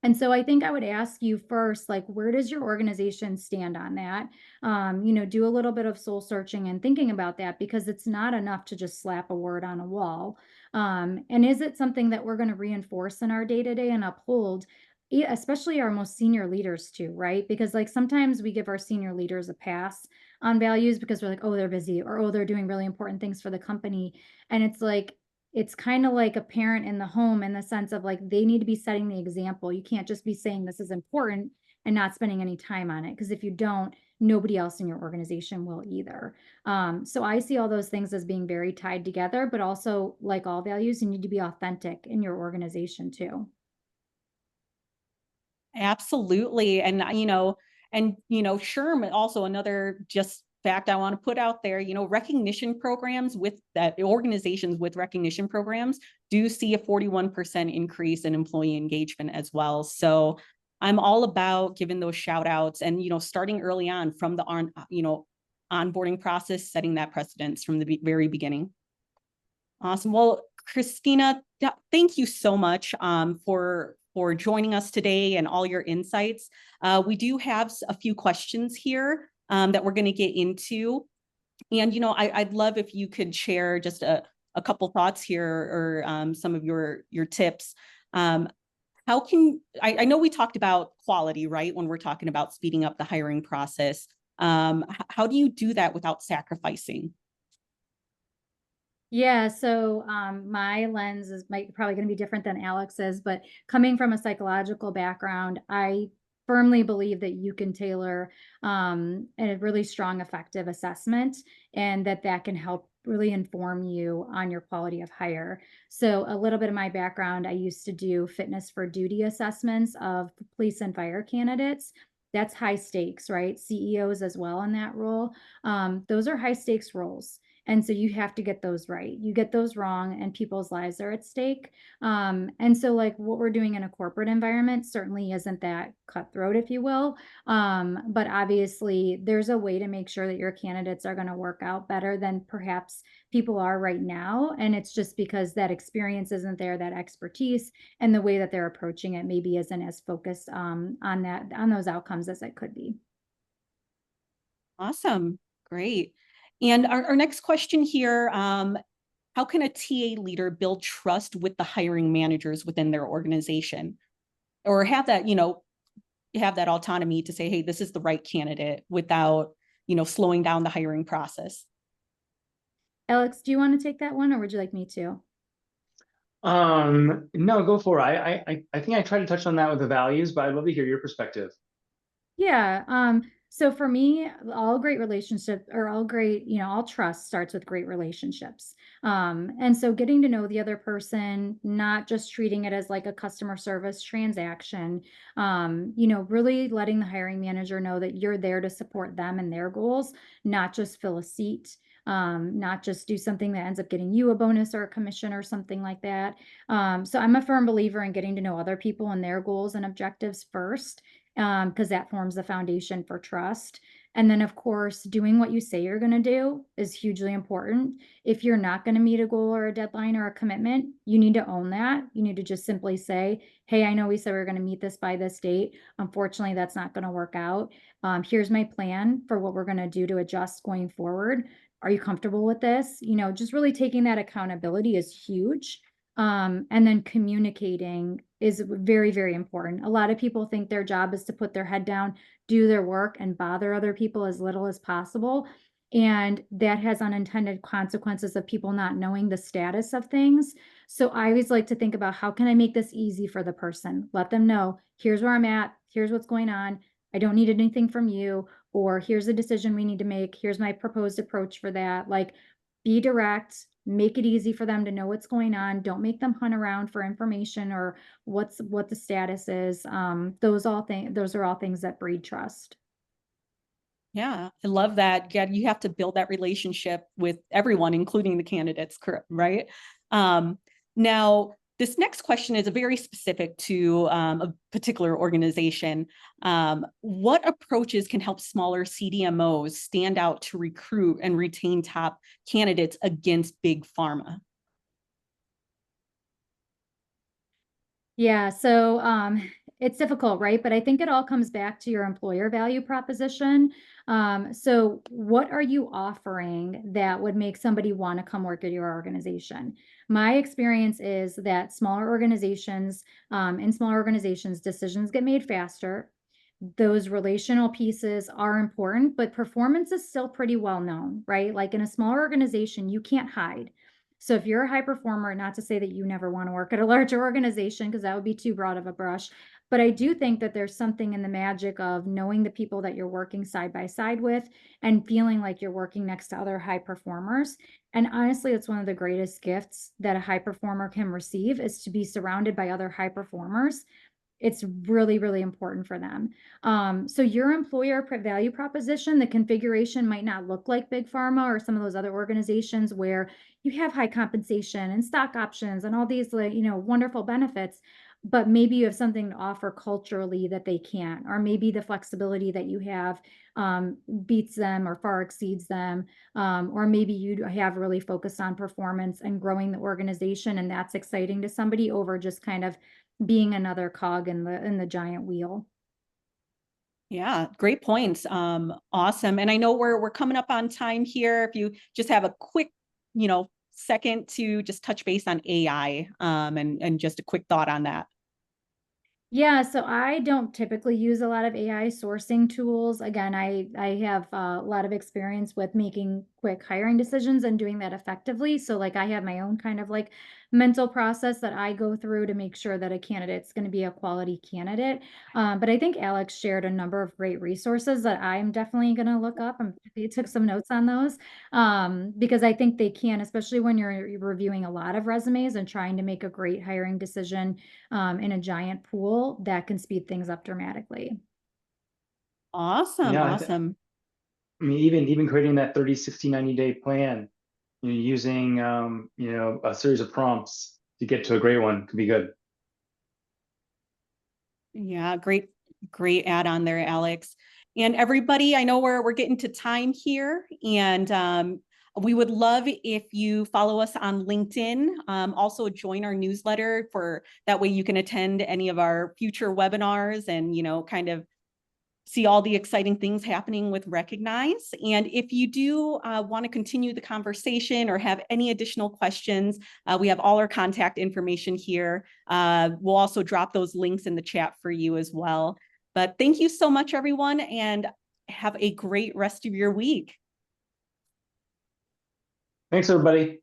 And so I think I would ask you first, like, where does your organization stand on that? Do a little bit of soul searching and thinking about that, because it's not enough to just slap a word on a wall. And is it something that we're going to reinforce in our day-to-day and uphold, especially our most senior leaders too, right? Because like sometimes we give our senior leaders a pass on values because we're like, oh, they're busy, or oh, they're doing really important things for the company. And it's like, it's kind of like a parent in the home, in the sense of like, they need to be setting the example. You can't just be saying this is important and not spending any time on it, because if you don't, nobody else in your organization will either. So I see all those things as being very tied together, but also, like all values, you need to be authentic in your organization too. Absolutely. And, SHRM, also another just fact I want to put out there, recognition programs with that, organizations with recognition programs do see a 41% increase in employee engagement as well. So I'm all about giving those shout outs and, starting early on from the onboarding process, setting that precedence from the very beginning. Awesome. Well, Christina, thank you so much for joining us today and all your insights. We do have a few questions here that we're going to get into. And, I'd love if you could share just a couple thoughts here, or some of your tips. How can, I know we talked about quality, right? When we're talking about speeding up the hiring process. How do you do that without sacrificing? Yeah, so my lens is probably going to be different than Alex's, but coming from a psychological background, I firmly believe that you can tailor a really strong, effective assessment, and that can help really inform you on your quality of hire. So a little bit of my background, I used to do fitness for duty assessments of police and fire candidates. That's high stakes, right? CEOs as well in that role. Those are high stakes roles. And so you have to get those right. You get those wrong and people's lives are at stake. And so like what we're doing in a corporate environment certainly isn't that cutthroat, if you will. But obviously there's a way to make sure that your candidates are going to work out better than perhaps people are right now. And it's just because that experience isn't there, that expertise, and the way that they're approaching it maybe isn't as focused on those outcomes as it could be. Awesome. Great. And our next question here, how can a TA leader build trust with the hiring managers within their organization, or have that, have that autonomy to say, hey, this is the right candidate, without, slowing down the hiring process? Alex, do you want to take that one, or would you like me to? No, go for it. I think I tried to touch on that with the values, but I'd love to hear your perspective. Yeah. So for me, all great relationships, or all trust starts with great relationships. And so getting to know the other person, not just treating it as like a customer service transaction, really letting the hiring manager know that you're there to support them and their goals, not just fill a seat. Not just do something that ends up getting you a bonus or a commission or something like that. So I'm a firm believer in getting to know other people and their goals and objectives first, because that forms the foundation for trust. And then, of course, doing what you say you're going to do is hugely important. If you're not going to meet a goal or a deadline or a commitment, you need to own that. You need to just simply say, hey, I know we said we are going to meet this by this date. Unfortunately, that's not going to work out. Here's my plan for what we're going to do to adjust going forward. Are you comfortable with this? You know, just really taking that accountability is huge. And then communicating is very, very important. A lot of people think their job is to put their head down, do their work, and bother other people as little as possible. And that has unintended consequences of people not knowing the status of things. So I always like to think about, how can I make this easy for the person? Let them know, here's where I'm at, here's what's going on. I don't need anything from you, or here's the decision we need to make. Here's my proposed approach for that. Like, be direct, make it easy for them to know what's going on. Don't make them hunt around for information or what the status is. Those are all things that breed trust. Yeah, I love that. Yeah, you have to build that relationship with everyone, including the candidates, correct, right? Now, this next question is very specific to a particular organization. What approaches can help smaller CDMOs stand out to recruit and retain top candidates against big pharma? Yeah, so it's difficult, right? But I think it all comes back to your employer value proposition. So what are you offering that would make somebody want to come work at your organization? My experience is that in smaller organizations, decisions get made faster. Those relational pieces are important, but performance is still pretty well known, right? Like in a smaller organization, you can't hide. So if you're a high performer, not to say that you never want to work at a larger organization, because that would be too broad of a brush, but I do think that there's something in the magic of knowing the people that you're working side by side with and feeling like you're working next to other high performers. And honestly, it's one of the greatest gifts that a high performer can receive, is to be surrounded by other high performers. It's really, really important for them. So your employer value proposition, the configuration might not look like big pharma or some of those other organizations where you have high compensation and stock options and all these, like, wonderful benefits, but maybe you have something to offer culturally that they can't, or maybe the flexibility that you have beats them or far exceeds them, or maybe you have really focused on performance and growing the organization, and that's exciting to somebody over just kind of being another cog in the giant wheel. Yeah, great points. Awesome. And I know we're coming up on time here. If you just have a quick, second to just touch base on AI, and just a quick thought on that. Yeah, so I don't typically use a lot of AI sourcing tools. Again, I have a lot of experience with making quick hiring decisions and doing that effectively. So like I have my own kind of like mental process that I go through to make sure that a candidate's going to be a quality candidate. But I think Alex shared a number of great resources that I'm definitely going to look up. I took some notes on those because I think they can, especially when you're reviewing a lot of resumes and trying to make a great hiring decision in a giant pool, that can speed things up dramatically. Awesome. Yeah, Awesome. I mean, even creating that 30, 60, 90-day plan, using a series of prompts to get to a great one could be good. Yeah, great add on there, Alex. And everybody, I know we're getting to time here, and we would love if you follow us on LinkedIn. Also join our newsletter, for that way you can attend any of our future webinars and kind of see all the exciting things happening with Recognize. And if you do want to continue the conversation or have any additional questions, we have all our contact information here. We'll also drop those links in the chat for you as well. But thank you so much, everyone, and have a great rest of your week. Thanks, everybody.